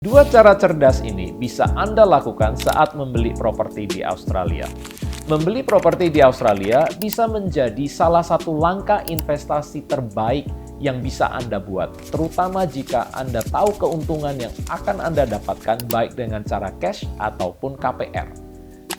Dua cara cerdas ini bisa Anda lakukan saat membeli properti di Australia. Membeli properti di Australia bisa menjadi salah satu langkah investasi terbaik yang bisa Anda buat, terutama jika Anda tahu keuntungan yang akan Anda dapatkan baik dengan cara cash ataupun KPR.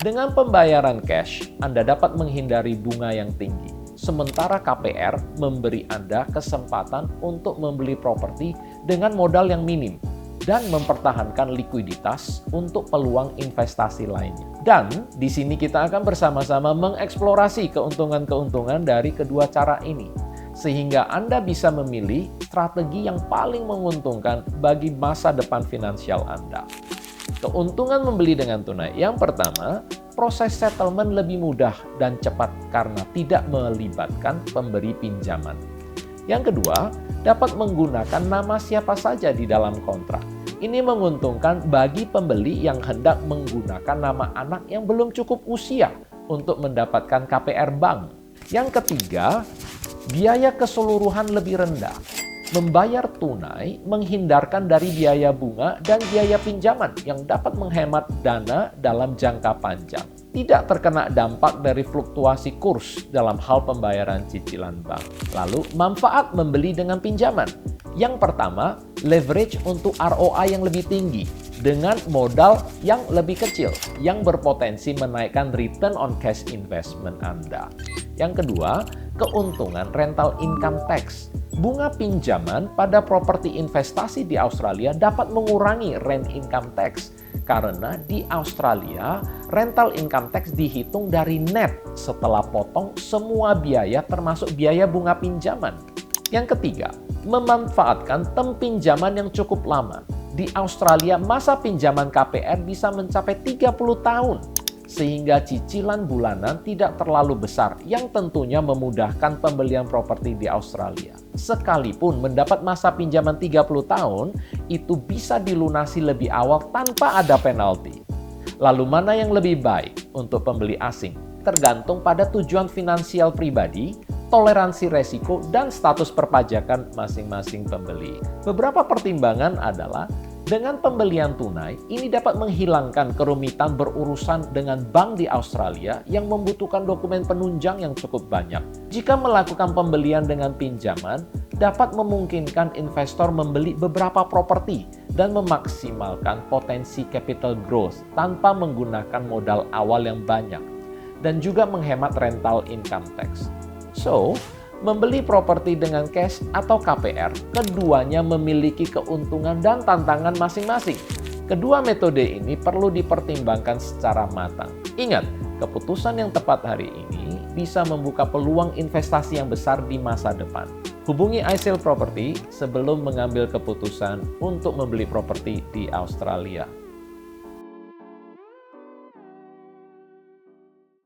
Dengan pembayaran cash, Anda dapat menghindari bunga yang tinggi. Sementara KPR memberi Anda kesempatan untuk membeli properti dengan modal yang minim dan mempertahankan likuiditas untuk peluang investasi lainnya. Dan di sini kita akan bersama-sama mengeksplorasi keuntungan-keuntungan dari kedua cara ini, sehingga Anda bisa memilih strategi yang paling menguntungkan bagi masa depan finansial Anda. Keuntungan membeli dengan tunai. Yang pertama, proses settlement lebih mudah dan cepat karena tidak melibatkan pemberi pinjaman. Yang kedua, dapat menggunakan nama siapa saja di dalam kontrak. Ini menguntungkan bagi pembeli yang hendak menggunakan nama anak yang belum cukup usia untuk mendapatkan KPR bank. Yang ketiga, biaya keseluruhan lebih rendah. Membayar tunai menghindarkan dari biaya bunga dan biaya pinjaman yang dapat menghemat dana dalam jangka panjang. Tidak terkena dampak dari fluktuasi kurs dalam hal pembayaran cicilan bank. Lalu, manfaat membeli dengan pinjaman. Yang pertama, leverage untuk ROI yang lebih tinggi dengan modal yang lebih kecil yang berpotensi menaikkan return on cash investment Anda. Yang kedua, keuntungan rental income tax. Bunga pinjaman pada properti investasi di Australia dapat mengurangi rent income tax karena di Australia rental income tax dihitung dari net setelah potong semua biaya termasuk biaya bunga pinjaman. Yang ketiga, memanfaatkan term pinjaman yang cukup lama. Di Australia masa pinjaman KPR bisa mencapai 30 tahun. Sehingga cicilan bulanan tidak terlalu besar yang tentunya memudahkan pembelian properti di Australia. Sekalipun mendapat masa pinjaman 30 tahun, itu bisa dilunasi lebih awal tanpa ada penalti. Lalu mana yang lebih baik untuk pembeli asing? Tergantung pada tujuan finansial pribadi, toleransi resiko, dan status perpajakan masing-masing pembeli. Beberapa pertimbangan adalah dengan pembelian tunai, ini dapat menghilangkan kerumitan berurusan dengan bank di Australia yang membutuhkan dokumen penunjang yang cukup banyak. Jika melakukan pembelian dengan pinjaman, dapat memungkinkan investor membeli beberapa properti dan memaksimalkan potensi capital growth tanpa menggunakan modal awal yang banyak, dan juga menghemat rental income tax. So, membeli properti dengan cash atau KPR, keduanya memiliki keuntungan dan tantangan masing-masing. Kedua metode ini perlu dipertimbangkan secara matang. Ingat, keputusan yang tepat hari ini bisa membuka peluang investasi yang besar di masa depan. Hubungi iSale Property sebelum mengambil keputusan untuk membeli properti di Australia.